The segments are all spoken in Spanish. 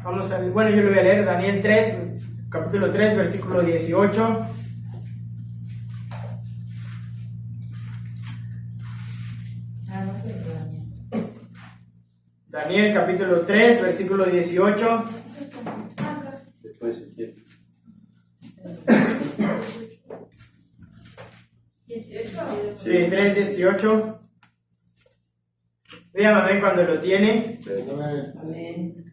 Vamos a ver, bueno, yo lo voy a leer, Daniel 3, capítulo 3, versículo 18. Daniel capítulo 3, versículo 18. Después si quiere. 18. Sí, 3, 18. Dígame amén cuando lo tiene. Amén.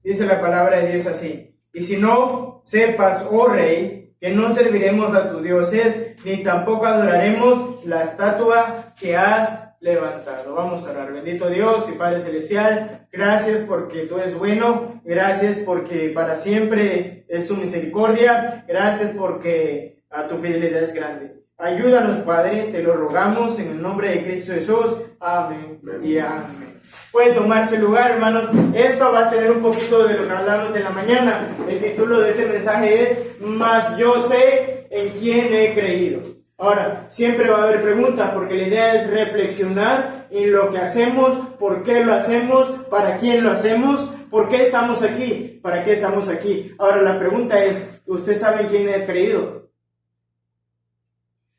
Dice la palabra de Dios así: y si no, sepas, oh rey, que no serviremos a tus dioses, ni tampoco adoraremos la estatua que has levantado. Vamos a orar. Bendito Dios y Padre Celestial, gracias porque tú eres bueno, gracias porque para siempre es tu misericordia, gracias porque a tu fidelidad es grande. Ayúdanos, Padre, te lo rogamos en el nombre de Cristo Jesús. Amén y amén. Pueden tomarse lugar, hermanos. Esto va a tener un poquito de lo que hablamos en la mañana. El título de este mensaje es: Mas yo sé en quién he creído. Ahora, siempre va a haber preguntas, porque la idea es reflexionar en lo que hacemos, por qué lo hacemos, para quién lo hacemos, por qué estamos aquí, para qué estamos aquí. Ahora, la pregunta es: ¿usted sabe en quién he creído?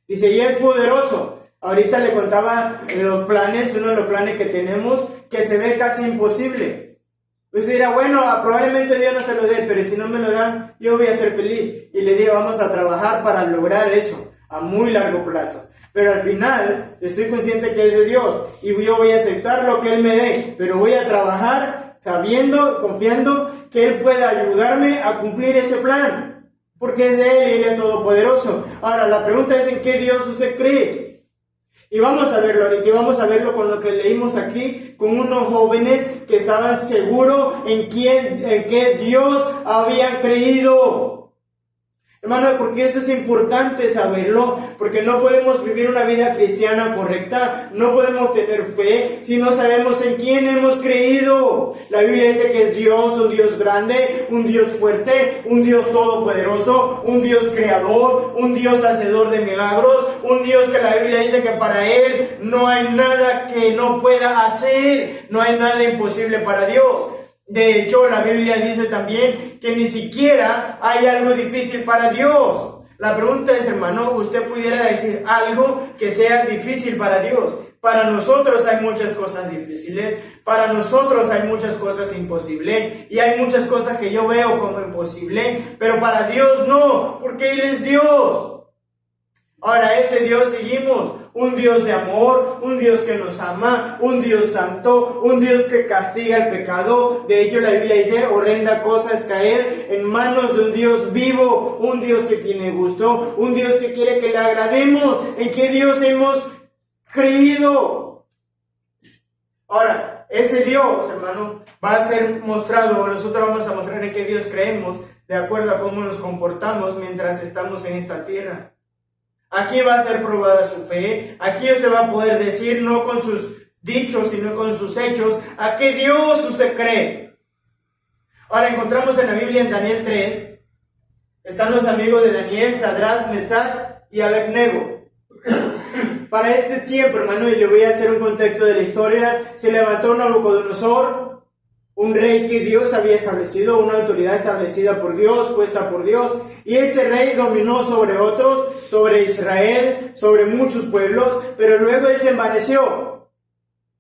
Dice, y es poderoso. Ahorita le contaba los planes, uno de los planes que tenemos, que se ve casi imposible. Usted dirá, bueno, probablemente Dios no se lo dé, pero si no me lo dan, yo voy a ser feliz. Y le digo, vamos a trabajar para lograr eso a muy largo plazo. Pero al final, estoy consciente que es de Dios y yo voy a aceptar lo que Él me dé, pero voy a trabajar sabiendo, confiando que Él puede ayudarme a cumplir ese plan, porque es de Él y Él es todopoderoso. Ahora, la pregunta es: ¿en qué Dios usted cree? Y vamos a verlo ahorita, y vamos a verlo con lo que leímos aquí, con unos jóvenes que estaban seguros en qué Dios habían creído. Hermano, porque eso es importante saberlo, porque no podemos vivir una vida cristiana correcta, no podemos tener fe si no sabemos en quién hemos creído. La Biblia dice que es Dios, un Dios grande, un Dios fuerte, un Dios todopoderoso, un Dios creador, un Dios hacedor de milagros, un Dios que la Biblia dice que para Él no hay nada que no pueda hacer, no hay nada imposible para Dios. De hecho, la Biblia dice también que ni siquiera hay algo difícil para Dios. La pregunta es, hermano, ¿usted pudiera decir algo que sea difícil para Dios? Para nosotros hay muchas cosas difíciles, para nosotros hay muchas cosas imposibles, y hay muchas cosas que yo veo como imposible, pero para Dios no, porque Él es Dios. Ahora, ese Dios seguimos, un Dios de amor, un Dios que nos ama, un Dios santo, un Dios que castiga el pecado. De hecho, la Biblia dice, horrenda cosa es caer en manos de un Dios vivo, un Dios que tiene gusto, un Dios que quiere que le agrademos. ¿En qué Dios hemos creído? Ahora, ese Dios, hermano, va a ser mostrado, nosotros vamos a mostrar en qué Dios creemos, de acuerdo a cómo nos comportamos mientras estamos en esta tierra. Aquí va a ser probada su fe. Aquí usted va a poder decir, no con sus dichos, sino con sus hechos, a qué Dios usted cree. Ahora encontramos en la Biblia, en Daniel 3, están los amigos de Daniel, Sadrach, Mesach y Abednego. Para este tiempo, hermano, y le voy a hacer un contexto de la historia, se levantó Nabucodonosor, un rey que Dios había establecido, una autoridad establecida por Dios, puesta por Dios, y ese rey dominó sobre otros, sobre Israel, sobre muchos pueblos, pero luego él se envaneció.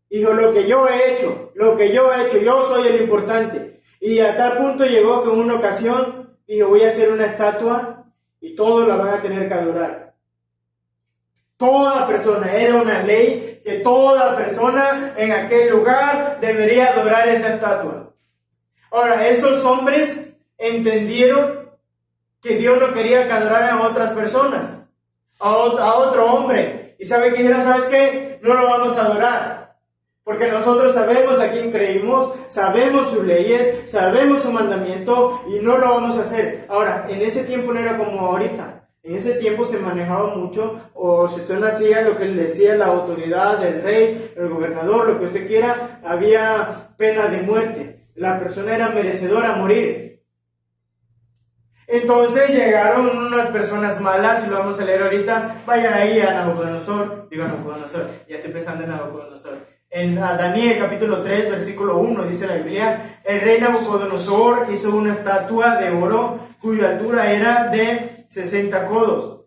Dijo, lo que yo he hecho, yo soy el importante. Y a tal punto llegó que en una ocasión dijo, voy a hacer una estatua y todos la van a tener que adorar. Toda persona, era una ley que toda persona en aquel lugar debería adorar esa estatua. Ahora, estos hombres entendieron que Dios no quería que adoraran a otras personas, a otro hombre. Y ¿sabe qué dijeron? ¿Sabes qué? No lo vamos a adorar. Porque nosotros sabemos a quién creímos, sabemos sus leyes, sabemos su mandamiento y no lo vamos a hacer. Ahora, en ese tiempo no era como ahorita. En ese tiempo se manejaba mucho, o si usted no hacía lo que le decía la autoridad, el rey, el gobernador, lo que usted quiera, había pena de muerte. La persona era merecedora a morir. Entonces llegaron unas personas malas, y lo vamos a leer ahorita. Vaya ahí a Nabucodonosor, ya estoy pensando en Nabucodonosor. En Daniel capítulo 3 versículo 1 dice la Biblia: el rey Nabucodonosor hizo una estatua de oro cuya altura era de 60 codos.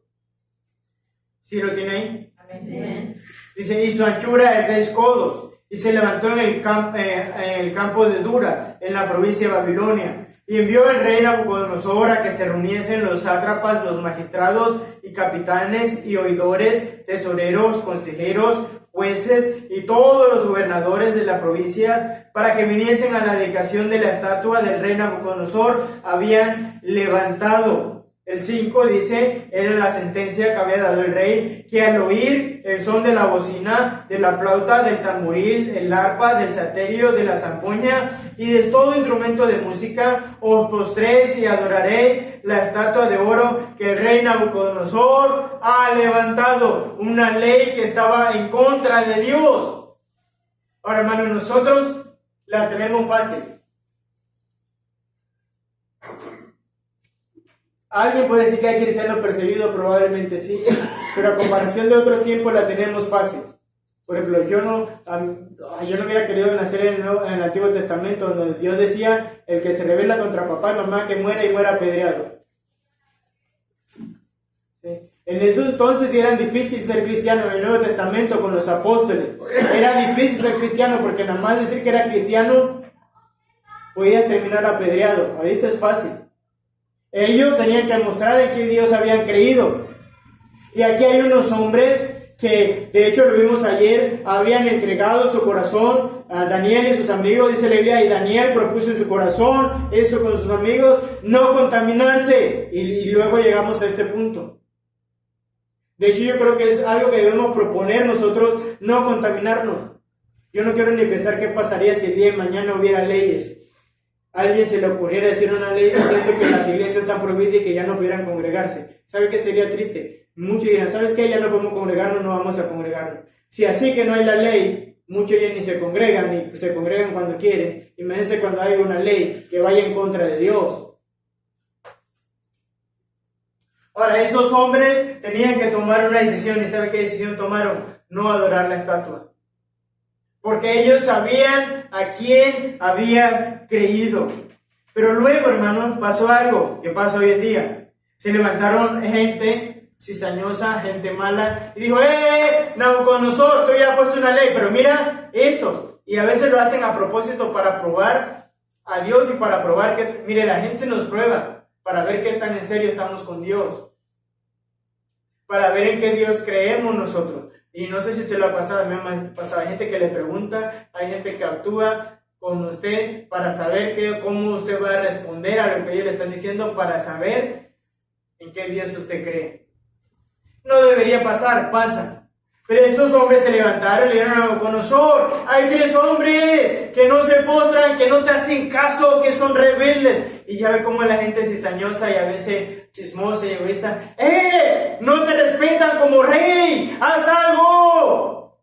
¿Sí lo tiene ahí? Amén. Dice, y su anchura de 6 codos, y se levantó en el campo de Dura, en la provincia de Babilonia. Y envió el rey Nabucodonosor a que se reuniesen los sátrapas, los magistrados y capitanes y oidores, tesoreros, consejeros, jueces y todos los gobernadores de las provincias, para que viniesen a la dedicación de la estatua del rey Nabucodonosor habían levantado. El 5 dice, era la sentencia que había dado el rey, que al oír el son de la bocina, de la flauta, del tamboril, el arpa, del salterio, de la zampoña y de todo instrumento de música, os postréis y adoraréis la estatua de oro que el rey Nabucodonosor ha levantado. Una ley que estaba en contra de Dios. Ahora, hermanos, nosotros la tenemos fácil. Alguien puede decir que hay cristianos perseguidos, probablemente sí, pero a comparación de otros tiempos la tenemos fácil. Por ejemplo, yo no hubiera querido nacer en el Antiguo Testamento, donde Dios decía, el que se rebela contra papá y mamá, que muera y muera apedreado. ¿Sí? En eso entonces era difícil ser cristiano. En el Nuevo Testamento con los apóstoles era difícil ser cristiano, porque nada más decir que era cristiano podías terminar apedreado. Ahorita es fácil. Ellos tenían que mostrar en que Dios habían creído. Y aquí hay unos hombres que, de hecho lo vimos ayer, habían entregado su corazón a Daniel y sus amigos, dice la Biblia, y Daniel propuso en su corazón esto con sus amigos, no contaminarse. Y luego llegamos a este punto. De hecho, yo creo que es algo que debemos proponer nosotros, no contaminarnos. Yo no quiero ni pensar qué pasaría si el día de mañana hubiera leyes. A alguien se le ocurriera decir una ley diciendo que las iglesias están prohibidas y que ya no pudieran congregarse. ¿Sabe qué sería triste? Muchos dirán, ¿sabes qué? Ya no podemos congregarnos, no vamos a congregarnos. Si así que no hay la ley, muchos ya ni se congregan, ni se congregan cuando quieren. Imagínense cuando hay una ley que vaya en contra de Dios. Ahora, estos hombres tenían que tomar una decisión. ¿Y sabe qué decisión tomaron? No adorar la estatua. Porque ellos sabían a quién habían creído. Pero luego, hermanos, pasó algo que pasa hoy en día. Se levantaron gente cizañosa, gente mala, y dijo, Nabucodonosor, tú ya has puesto una ley, pero mira esto. Y a veces lo hacen a propósito para probar a Dios y para probar que, mire, la gente nos prueba para ver qué tan en serio estamos con Dios. Para ver en qué Dios creemos nosotros. Y no sé si usted lo ha pasado, a mí me ha pasado. Hay gente que le pregunta, hay gente que actúa con usted para saber cómo usted va a responder a lo que ellos le están diciendo, para saber en qué Dios usted cree. No debería pasar, pasa. Pero estos hombres se levantaron y le dieron a Nabucodonosor, hay 3 hombres que no se postran, que no te hacen caso, que son rebeldes. Y ya ve cómo la gente es cizañosa y a veces chismosa y egoísta. No te respetan como rey, haz algo.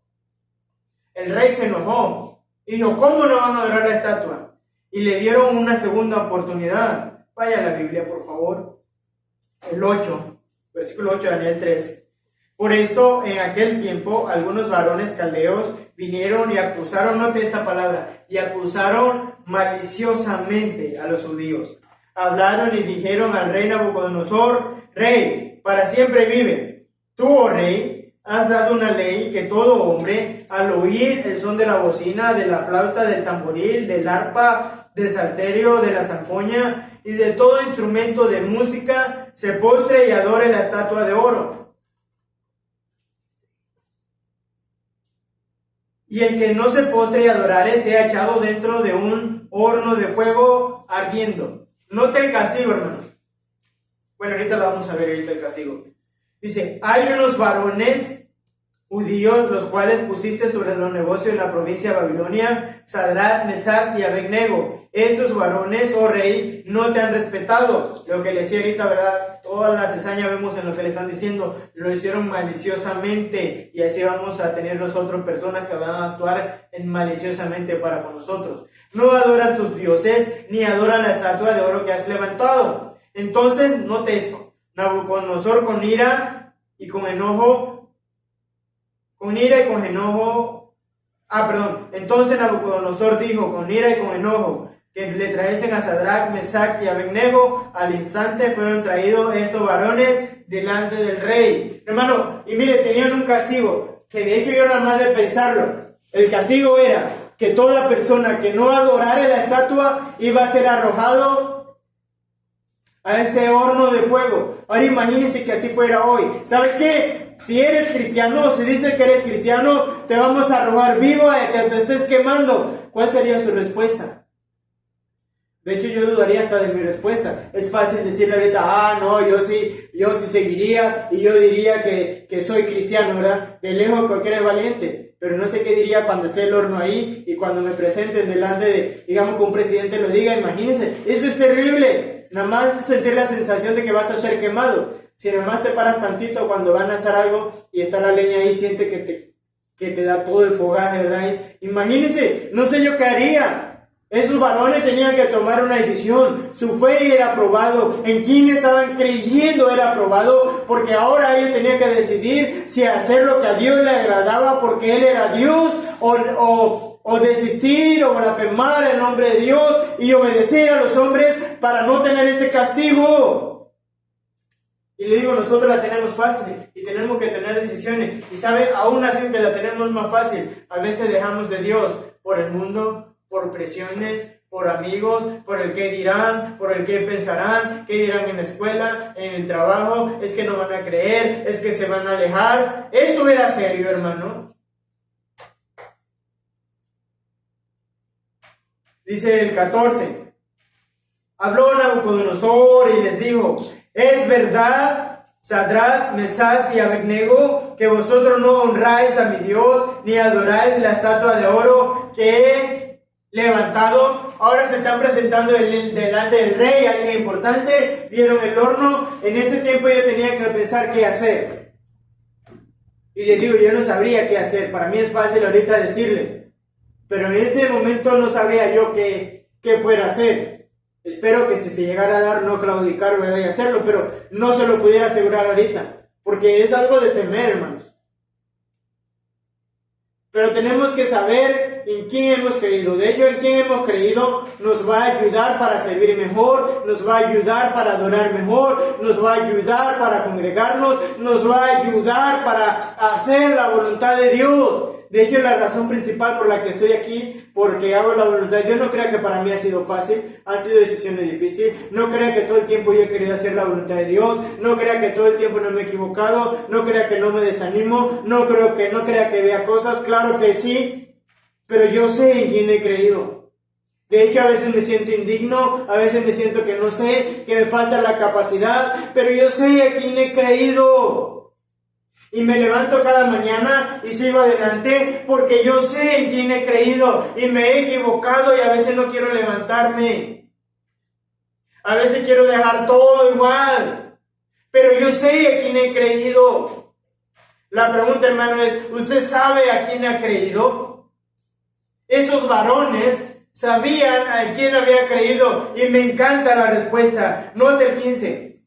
El rey se enojó y dijo, ¿cómo no van a adorar la estatua? Y le dieron una segunda oportunidad. Vaya a la Biblia, por favor. El 8, versículo 8 de Daniel 3. Por esto, en aquel tiempo, algunos varones caldeos vinieron y acusaron, note esta palabra, y acusaron maliciosamente a los judíos. Hablaron y dijeron al rey Nabucodonosor, rey, para siempre vive. Tú, oh rey, has dado una ley que todo hombre, al oír el son de la bocina, de la flauta, del tamboril, del arpa, del salterio, de la zampoña y de todo instrumento de música, se postre y adore la estatua de oro. Y el que no se postre y adorare sea echado dentro de un horno de fuego ardiendo. Note el castigo, hermanos. Bueno, ahorita lo vamos a ver, ahorita el castigo. Dice, hay unos varones judíos, los cuales pusiste sobre los negocios en la provincia de Babilonia, Sadrach, Mesach y Abednego. Estos varones, oh rey, no te han respetado. Lo que le decía ahorita, ¿verdad? Toda la cizaña vemos en lo que le están diciendo. Lo hicieron maliciosamente. Y así vamos a tener nosotros personas que van a actuar maliciosamente para con nosotros. No adoran tus dioses, ni adoran la estatua de oro que has levantado. Entonces, note esto. Nabucodonosor con ira y con enojo Entonces Nabucodonosor dijo con ira y con enojo que le trajesen a Sadrach, Mesach y Abednego. Al instante fueron traídos estos varones delante del rey. Hermano, y mire, tenían un castigo, que de hecho yo nada más de pensarlo, el castigo era que toda persona que no adorara la estatua iba a ser arrojado a ese horno de fuego. Ahora imagínense que así fuera hoy. ¿Sabes qué? Si eres cristiano, si dice que eres cristiano, te vamos a arrojar vivo a que te estés quemando. ¿Cuál sería su respuesta? De hecho, yo dudaría hasta de mi respuesta. Es fácil decirle ahorita, no, yo sí seguiría y yo diría que soy cristiano, ¿verdad? De lejos cualquiera es valiente. Pero no sé qué diría cuando esté el horno ahí y cuando me presenten delante de, digamos que un presidente lo diga. Imagínense, eso es terrible. Nada más sentir la sensación de que vas a ser quemado. Si nada más te paras tantito cuando van a hacer algo y está la leña ahí, siente que te da todo el fogaje, ¿verdad? Imagínense, no sé yo qué haría. Esos varones tenían que tomar una decisión. Su fe era probado. En quién estaban creyendo era probado. Porque ahora ellos tenían que decidir si hacer lo que a Dios le agradaba porque Él era Dios. O desistir o blasfemar el nombre de Dios y obedecer a los hombres para no tener ese castigo. Y le digo, nosotros la tenemos fácil y tenemos que tener decisiones. Y sabe, aún así que la tenemos más fácil, a veces dejamos de Dios por el mundo, por presiones, por amigos, por el qué dirán, por el qué pensarán, qué dirán en la escuela, en el trabajo, es que no van a creer, es que se van a alejar. Esto era serio, hermano. Dice el 14. Habló Nabucodonosor y les dijo, ¿es verdad, Sadrach, Mesach y Abednego, que vosotros no honráis a mi Dios, ni adoráis la estatua de oro que he levantado? Ahora se están presentando delante del rey, alguien importante, vieron el horno. En este tiempo yo tenía que pensar qué hacer. Y les digo, yo no sabría qué hacer. Para mí es fácil ahorita decirle, pero en ese momento no sabría yo qué fuera a hacer. Espero que si se llegara a dar, no claudicar, ¿verdad? Y hacerlo, pero no se lo pudiera asegurar ahorita, porque es algo de temer, hermanos. Pero tenemos que saber en quién hemos creído. De hecho, en quién hemos creído nos va a ayudar para servir mejor, nos va a ayudar para adorar mejor, nos va a ayudar para congregarnos, nos va a ayudar para hacer la voluntad de Dios. De hecho, la razón principal por la que estoy aquí, porque hago la voluntad de Dios, no crea que para mí ha sido fácil, han sido decisiones difíciles, no crea que todo el tiempo yo he querido hacer la voluntad de Dios, no crea que todo el tiempo no me he equivocado, no crea que no me desanimo, no crea que vea cosas, claro que sí, pero yo sé en quién he creído. De hecho, a veces me siento indigno, a veces me siento que no sé, que me falta la capacidad, pero yo sé a quién he creído. Y me levanto cada mañana y sigo adelante porque yo sé en quién he creído y me he equivocado y a veces no quiero levantarme. A veces quiero dejar todo igual, pero yo sé a quién he creído. La pregunta, hermano, es, ¿usted sabe a quién ha creído? Estos varones sabían a quién había creído y me encanta la respuesta. Note el 15.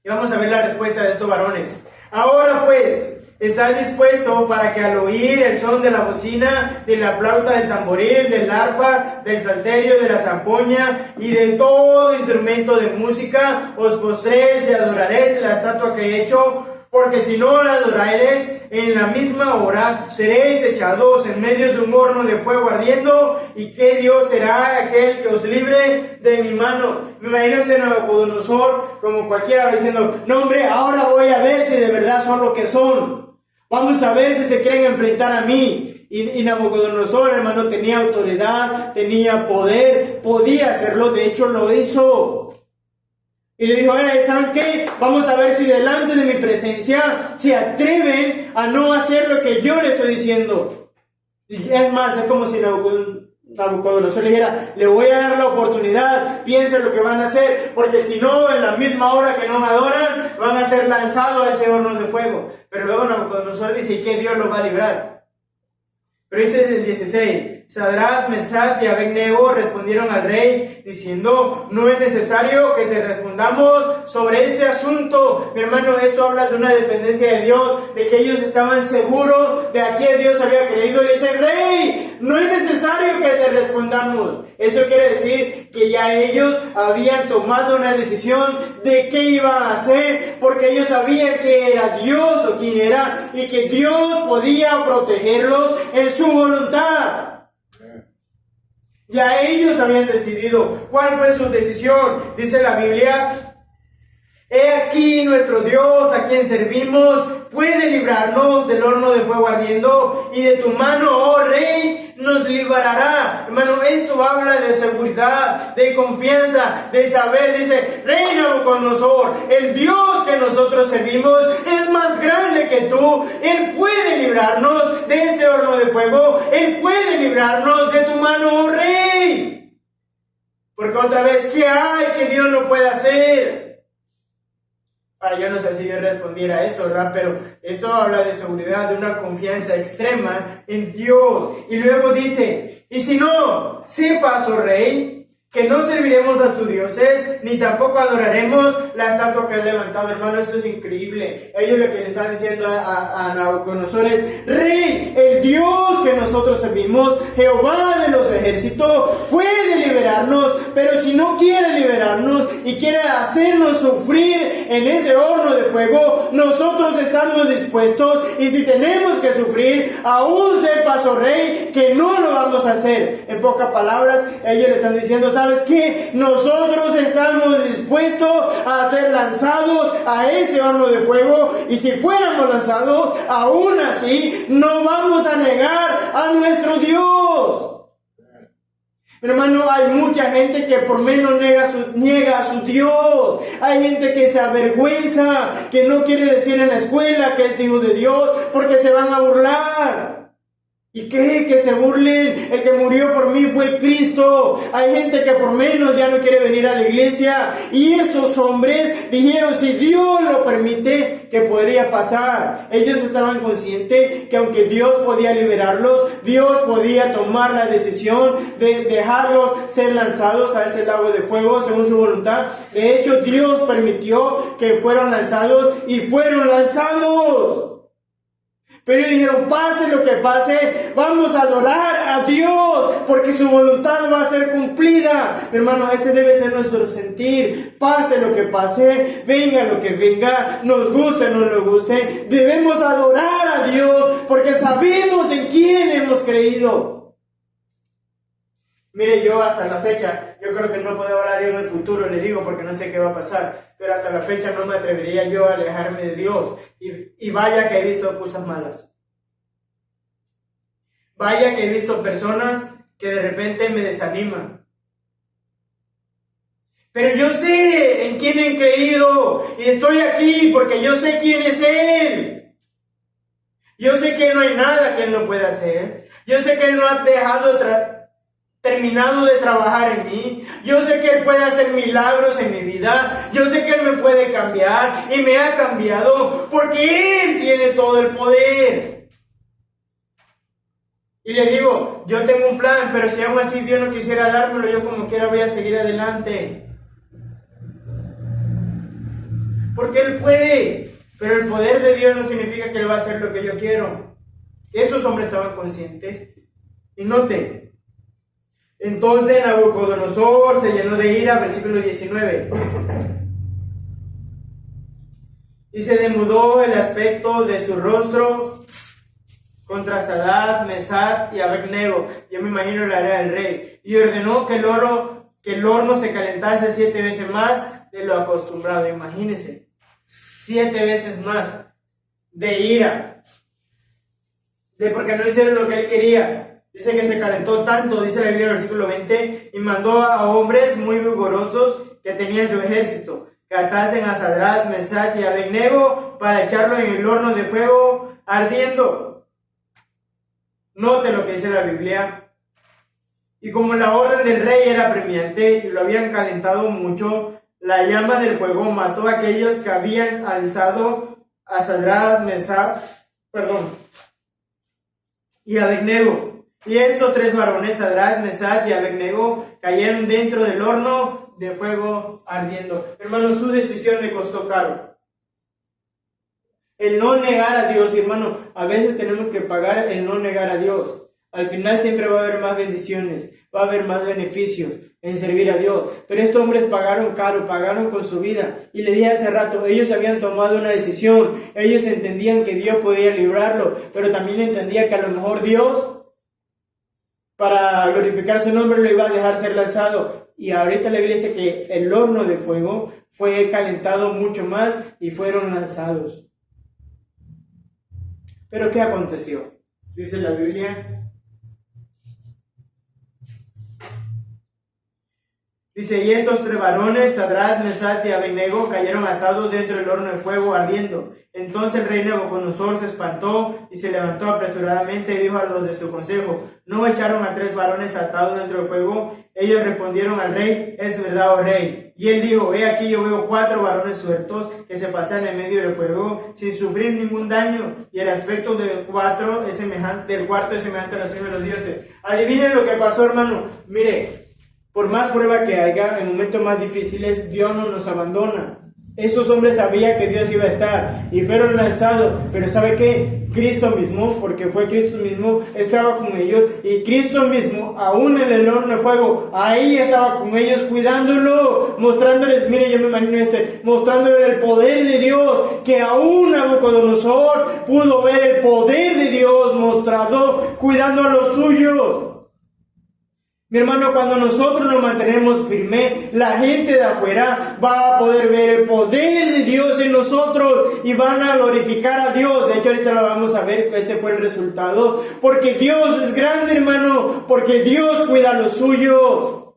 Y vamos a ver la respuesta de estos varones. Ahora pues, ¿estás dispuesto para que al oír el son de la bocina, de la flauta, del tamboril, del arpa, del salterio, de la zampoña y de todo instrumento de música, os postréis y adoraréis la estatua que he hecho? Porque si no la adoraréis, en la misma hora seréis echados en medio de un horno de fuego ardiendo. ¿Y qué Dios será aquel que os libre de mi mano? Me imagino a Nabucodonosor como cualquiera diciendo, no hombre, ahora voy a ver si de verdad son lo que son. Vamos a ver si se quieren enfrentar a mí. Y Nabucodonosor, hermano, tenía autoridad, tenía poder, podía hacerlo, de hecho lo hizo. Y le dijo, ¿saben qué? Vamos a ver si delante de mi presencia se atreven a no hacer lo que yo le estoy diciendo. Y es más, es como si Nabucodonosor le dijera, le voy a dar la oportunidad, piensen lo que van a hacer, porque si no, en la misma hora que no me adoran, van a ser lanzados a ese horno de fuego. Pero luego Nabucodonosor dice, ¿y qué Dios los va a librar? Pero dice el 16, Sadrach, Mesach y Abed-Nego respondieron al rey diciendo, no es necesario que te respondamos sobre este asunto. Mi hermano, esto habla de una dependencia de Dios, de que ellos estaban seguros de a quién Dios había creído. Le dice, rey, no es necesario que te respondamos. Eso quiere decir que ya ellos habían tomado una decisión de qué iban a hacer, porque ellos sabían que era Dios o quién era, y que Dios podía protegerlos en su voluntad. Ya ellos habían decidido. ¿Cuál fue su decisión? Dice la Biblia, he aquí nuestro Dios a quien servimos puede librarnos del horno de fuego ardiendo, y de tu mano, oh rey, nos librará. Hermano, esto habla de seguridad, de confianza, de saber. Dice, rey Nabucodonosor, el Dios que nosotros servimos es más grande que tú. Él puede librarnos de este horno de fuego. Él puede librarnos de tu mano, oh rey. Porque otra vez, ¿qué hay que Dios no puede hacer? Ahora, yo no sé si yo respondiera a eso, ¿verdad? Pero esto habla de seguridad, de una confianza extrema en Dios. Y luego dice, y si no, sepas, oh rey, que no serviremos a tus dioses, ni tampoco adoraremos la estatua que has levantado. Hermano, esto es increíble. Ellos lo que le están diciendo a Nabucodonosor es, rey, el Dios que nosotros servimos, Jehová de los ejércitos, puede liberarnos, pero si no quiere liberarnos y quiere hacernos sufrir en ese horno de fuego, nosotros estamos dispuestos, y si tenemos que sufrir, aún sepas, oh rey, que no lo vamos a hacer. En pocas palabras, ellos le están diciendo, ¿sabes qué? Nosotros estamos dispuestos a ser lanzados a ese horno de fuego, y si fuéramos lanzados, aún así no vamos a negar a nuestro Dios. Hermano, hay mucha gente que por menos niega a su Dios. Hay gente que se avergüenza, que no quiere decir en la escuela que es hijo de Dios, porque se van a burlar. ¿Y qué? Que se burlen. El que murió por mí fue Cristo. Hay gente que por menos ya no quiere venir a la iglesia. Y estos hombres dijeron, si Dios lo permite, que podría pasar. Ellos estaban conscientes que aunque Dios podía liberarlos, Dios podía tomar la decisión de dejarlos ser lanzados a ese lago de fuego según su voluntad. De hecho, Dios permitió que fueran lanzados, y fueron lanzados. Pero ellos dijeron, pase lo que pase, vamos a adorar a Dios, porque su voluntad va a ser cumplida. Mi hermano, ese debe ser nuestro sentir. Pase lo que pase, venga lo que venga, nos guste o no nos guste, debemos adorar a Dios, porque sabemos en quién hemos creído. Mire, yo hasta la fecha, yo creo que no puedo hablar yo en el futuro, le digo, porque no sé qué va a pasar, pero hasta la fecha no me atrevería yo a alejarme de Dios. Y vaya que he visto cosas malas. Vaya que he visto personas que de repente me desaniman. Pero yo sé en quién he creído, y estoy aquí porque yo sé quién es Él. Yo sé que no hay nada que Él no pueda hacer. Yo sé que Él no ha terminado de trabajar en mí. Yo sé que Él puede hacer milagros en mi vida. Yo sé que Él me puede cambiar, y me ha cambiado porque Él tiene todo el poder. Y le digo, yo tengo un plan, pero si aún así Dios no quisiera dármelo, yo como quiera voy a seguir adelante. Porque Él puede, pero el poder de Dios no significa que Él va a hacer lo que yo quiero. Esos hombres estaban conscientes. Y note, entonces Nabucodonosor se llenó de ira, versículo 19. Y se demudó el aspecto de su rostro contra Sadrach, Mesach y Abed-Nego. Yo me imagino la era del rey. Y ordenó que el horno se calentase 7 veces más de lo acostumbrado. Imagínense, 7 veces más de ira. De porque no hicieron lo que él quería. Dice que se calentó tanto, dice la Biblia en el versículo 20, y mandó a hombres muy vigorosos que tenían su ejército, que atasen a Sadrach, Mesach y Abed-Nego para echarlo en el horno de fuego ardiendo. Note lo que dice la Biblia. Y como la orden del rey era apremiante y lo habían calentado mucho, la llama del fuego mató a aquellos que habían alzado a Sadrach, Mesach y Abed-Nego. Y estos 3 varones, Sadrach, Mesach y Abednego, cayeron dentro del horno de fuego ardiendo. Hermano, su decisión le costó caro. El no negar a Dios, hermano, a veces tenemos que pagar el no negar a Dios. Al final siempre va a haber más bendiciones, va a haber más beneficios en servir a Dios. Pero estos hombres pagaron caro, pagaron con su vida. Y le dije hace rato, ellos habían tomado una decisión. Ellos entendían que Dios podía librarlo, pero también entendían que a lo mejor Dios, para glorificar su nombre, lo iba a dejar ser lanzado. Y ahorita la Biblia dice que el horno de fuego fue calentado mucho más y fueron lanzados. Pero ¿qué aconteció? Dice la Biblia. Dice, y estos 3 varones, Sadrach, Mesach y Abednego, cayeron atados dentro del horno de fuego ardiendo. Entonces el rey Nabucodonosor se espantó y se levantó apresuradamente y dijo a los de su consejo, ¿no echaron a 3 varones atados dentro del fuego? Ellos respondieron al rey, es verdad, oh rey. Y él dijo, he aquí yo veo 4 varones sueltos que se pasan en medio del fuego sin sufrir ningún daño. Y el aspecto del cuarto es semejante a la acción de los dioses. Adivinen lo que pasó, hermano. Mire, por más prueba que haya, en momentos más difíciles, Dios no nos abandona. Esos hombres sabían que Dios iba a estar y fueron lanzados, pero ¿sabe qué? Cristo mismo, porque fue Cristo mismo, estaba con ellos, y Cristo mismo, aún en el horno de fuego, ahí estaba con ellos cuidándolo, mostrándoles, mire, yo me imagino mostrándoles el poder de Dios, que aún Nabucodonosor pudo ver el poder de Dios mostrado, cuidando a los suyos. Mi hermano, cuando nosotros nos mantenemos firmes, la gente de afuera va a poder ver el poder de Dios en nosotros y van a glorificar a Dios. De hecho, ahorita lo vamos a ver, ese fue el resultado. Porque Dios es grande, hermano, porque Dios cuida a los suyos.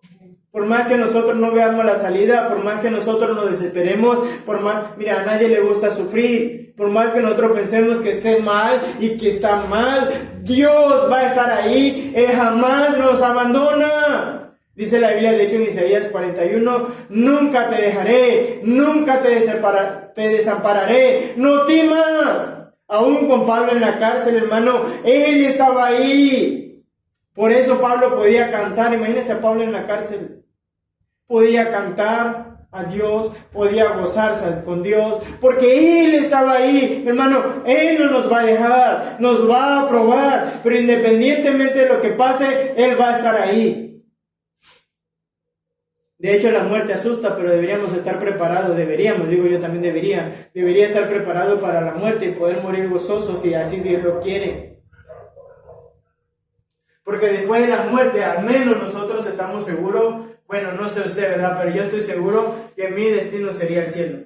Por más que nosotros no veamos la salida, por más que nosotros nos desesperemos, por más, mira, a nadie le gusta sufrir. Por más que nosotros pensemos que esté mal y que está mal, Dios va a estar ahí, Él jamás nos abandona. Dice la Biblia, de hecho en Isaías 41, nunca te dejaré, nunca te desampararé, no temas. Aún con Pablo en la cárcel, hermano, Él estaba ahí. Por eso Pablo podía cantar, imagínense a Pablo en la cárcel. Podía cantar a Dios, podía gozarse con Dios, porque Él estaba ahí, hermano. Él no nos va a dejar, nos va a probar, pero independientemente de lo que pase, Él va a estar ahí. De hecho, la muerte asusta, pero deberíamos estar preparados, yo también debería estar preparado para la muerte y poder morir gozosos si así Dios lo quiere. Porque después de la muerte, al menos nosotros estamos seguros. Bueno, no sé usted, ¿verdad? Pero yo estoy seguro que mi destino sería el cielo.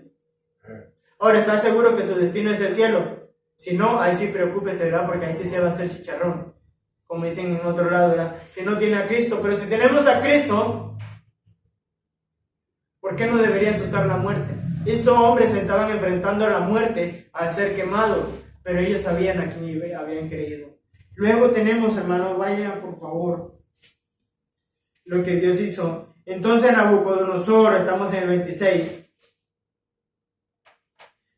Ahora, ¿está seguro que su destino es el cielo? Si no, ahí sí preocúpese, ¿verdad? Porque ahí sí se va a hacer chicharrón. Como dicen en otro lado, ¿verdad? Si no tiene a Cristo. Pero si tenemos a Cristo, ¿por qué no debería asustar la muerte? Estos hombres se estaban enfrentando a la muerte al ser quemados. Pero ellos sabían a quién habían creído. Luego tenemos, hermano, vaya por favor, lo que Dios hizo. Entonces Nabucodonosor, estamos en el 26.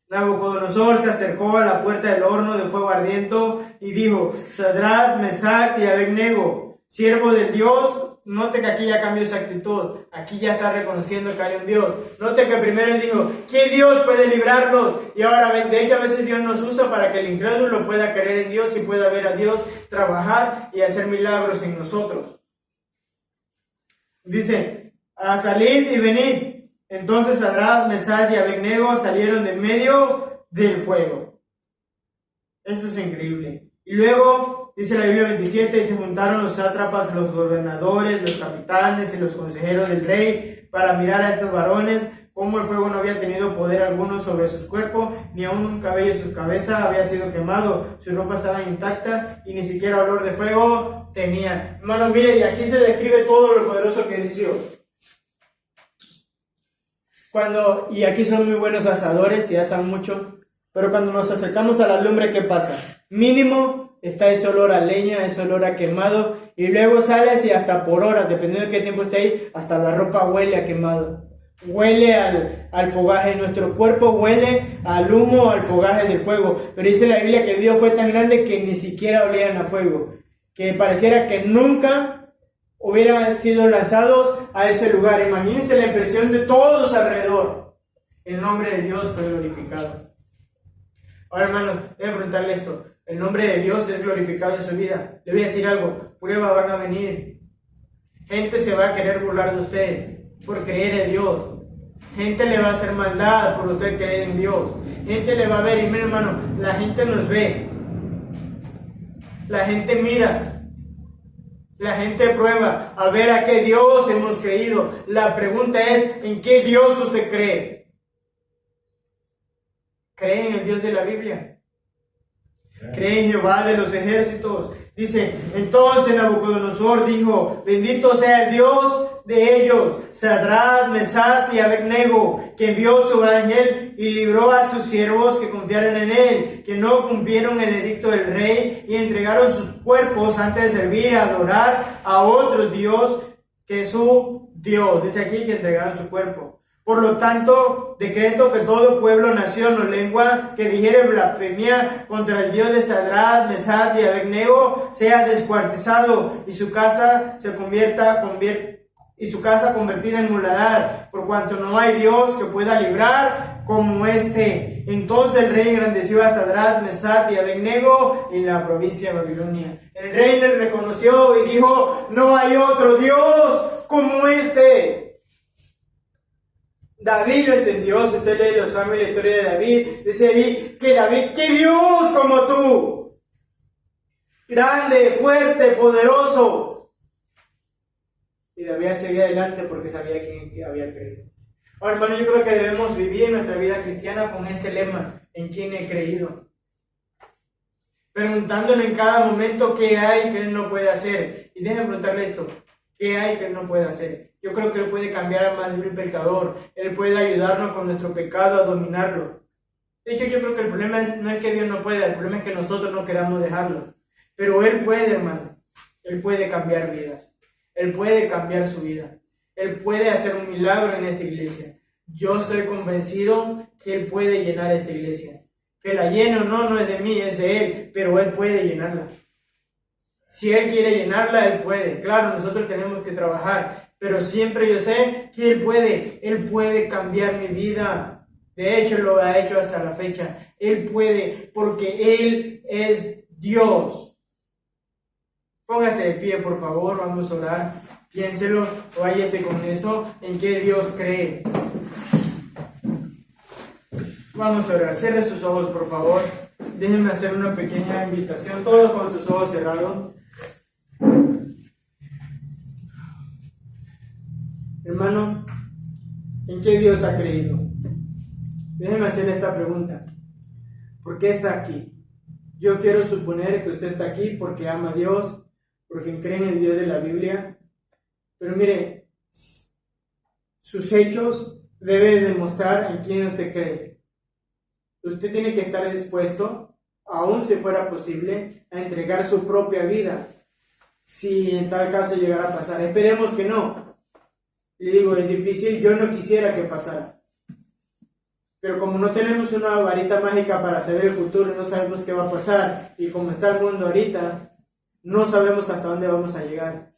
Nabucodonosor se acercó a la puerta del horno de fuego ardiendo y dijo, Sadrach, Mesach y Abednego, siervo del Dios. Note que aquí ya cambió su actitud, aquí ya está reconociendo que hay un Dios. Note que primero él dijo, ¿qué Dios puede librarnos? Y ahora, de hecho, a veces Dios nos usa para que el incrédulo pueda creer en Dios y pueda ver a Dios trabajar y hacer milagros en nosotros. Dice, a salid y venid. Entonces Sadrach, Mesach y Abednego salieron de medio del fuego. Eso es increíble. Y luego, dice la Biblia 27, y se juntaron los sátrapas, los gobernadores, los capitanes y los consejeros del rey para mirar a estos varones, como el fuego no había tenido poder alguno sobre sus cuerpos, ni aun un cabello de su cabeza había sido quemado, su ropa estaba intacta y ni siquiera olor de fuego tenía. Hermano, mire, y aquí se describe todo lo poderoso que es Dios. Y aquí son muy buenos asadores y asan mucho, pero cuando nos acercamos a la lumbre, ¿qué pasa? Mínimo está ese olor a leña, ese olor a quemado, y luego sales y hasta por horas, dependiendo de qué tiempo esté ahí, hasta la ropa huele a quemado. Huele al fogaje, nuestro cuerpo huele al humo, al fogaje del fuego. Pero dice la Biblia que Dios fue tan grande que ni siquiera olían a fuego. que pareciera que nunca hubieran sido lanzados a ese lugar. Imagínense la impresión de todos alrededor. El nombre de Dios fue glorificado. Ahora, hermanos, debo preguntarle esto. El nombre de Dios es glorificado en su vida. Le voy a decir algo. Pruebas van a venir. Gente se va a querer burlar de usted por creer en Dios. Gente le va a hacer maldad por usted creer en Dios. Gente le va a ver. Y mira, hermano, la gente nos ve. La gente mira. La gente prueba a ver a qué Dios hemos creído. La pregunta es, ¿en qué Dios usted cree? ¿Cree en el Dios de la Biblia? ¿Cree en Jehová de los ejércitos? Dice, entonces Nabucodonosor dijo, bendito sea el Dios de ellos, Sadrach, Mesach y Abednego, que envió su ángel y libró a sus siervos que confiaron en él, que no cumplieron el edicto del rey y entregaron sus cuerpos antes de servir y adorar a otro Dios que su Dios. Dice aquí que entregaron su cuerpo. Por lo tanto, decreto que todo pueblo, nación o lengua que dijere blasfemia contra el Dios de Sadrach, Mesach y Abednego sea descuartizado y su casa convertida en muladar, por cuanto no hay Dios que pueda librar como este. Entonces el rey engrandeció a Sadrach, Mesach y Abednego en la provincia de Babilonia. El rey le reconoció y dijo, no hay otro Dios como este. David lo entendió. Si usted lee los Salmos y la historia de David, dice David, ¿qué Dios como tú? Grande, fuerte, poderoso. Y David seguía adelante porque sabía quién había creído. Ahora, hermano, yo creo que debemos vivir nuestra vida cristiana con este lema, ¿en quién he creído? Preguntándole en cada momento qué hay que él no puede hacer. Y déjenme preguntarle esto, ¿qué hay que él no puede hacer? Yo creo que él puede cambiar al más vil pecador. Él puede ayudarnos con nuestro pecado a dominarlo. De hecho, yo creo que el problema no es que Dios no pueda, el problema es que nosotros no queramos dejarlo. Pero él puede, hermano. Él puede cambiar vidas. Él puede cambiar su vida. Él puede hacer un milagro en esta iglesia. Yo estoy convencido que él puede llenar esta iglesia. Que la llene o no, no es de mí, es de él. Pero él puede llenarla. Si él quiere llenarla, él puede. Claro, nosotros tenemos que trabajar. Pero siempre yo sé que él puede cambiar mi vida. De hecho, lo ha hecho hasta la fecha. Él puede, porque él es Dios. Póngase de pie, por favor, vamos a orar. Piénselo, váyase con eso, en qué Dios cree. Vamos a orar. Cierre sus ojos, por favor. Déjenme hacer una pequeña invitación, todos con sus ojos cerrados. Hermano, ¿en qué Dios ha creído? Déjeme hacerle esta pregunta. ¿Por qué está aquí? Yo quiero suponer que usted está aquí porque ama a Dios, porque cree en el Dios de la Biblia. Pero mire, sus hechos deben demostrar en quién usted cree. Usted tiene que estar dispuesto, aun si fuera posible, a entregar su propia vida, si en tal caso llegara a pasar. Esperemos que no. Le digo, es difícil, yo no quisiera que pasara. Pero como no tenemos una varita mágica para saber el futuro, no sabemos qué va a pasar. Y como está el mundo ahorita, no sabemos hasta dónde vamos a llegar.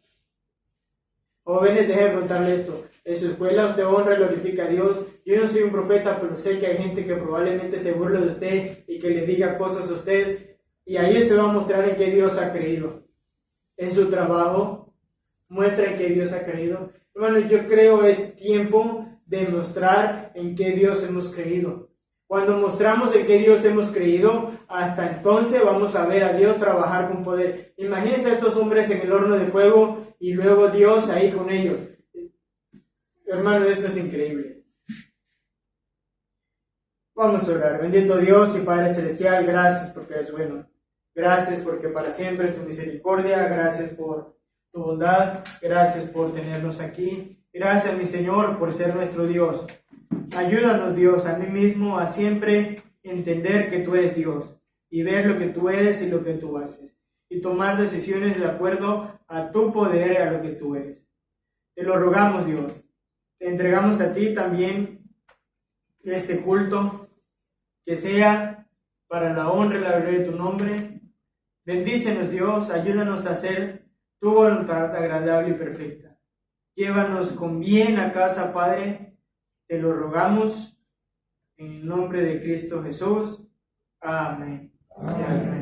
Jóvenes, déjenme preguntarle esto. En su escuela usted honra y glorifica a Dios. Yo no soy un profeta, pero sé que hay gente que probablemente se burle de usted y que le diga cosas a usted. Y ahí se va a mostrar en qué Dios ha creído. En su trabajo, muestra en qué Dios ha creído. Bueno, yo creo es tiempo de mostrar en qué Dios hemos creído. Cuando mostramos en qué Dios hemos creído, hasta entonces vamos a ver a Dios trabajar con poder. Imagínense a estos hombres en el horno de fuego y luego Dios ahí con ellos. Hermano, eso es increíble. Vamos a orar. Bendito Dios y Padre Celestial, gracias porque eres bueno. Gracias porque para siempre es tu misericordia. Gracias por tu bondad. Gracias por tenernos aquí. Gracias, mi Señor, por ser nuestro Dios. Ayúdanos, Dios, a mí mismo a siempre entender que tú eres Dios y ver lo que tú eres y lo que tú haces y tomar decisiones de acuerdo a tu poder y a lo que tú eres. Te lo rogamos, Dios. Te entregamos a ti también este culto, que sea para la honra y la gloria de tu nombre. Bendícenos, Dios, ayúdanos a hacer tu voluntad agradable y perfecta. Llévanos con bien a casa, Padre, te lo rogamos en el nombre de Cristo Jesús. Amén. Amén.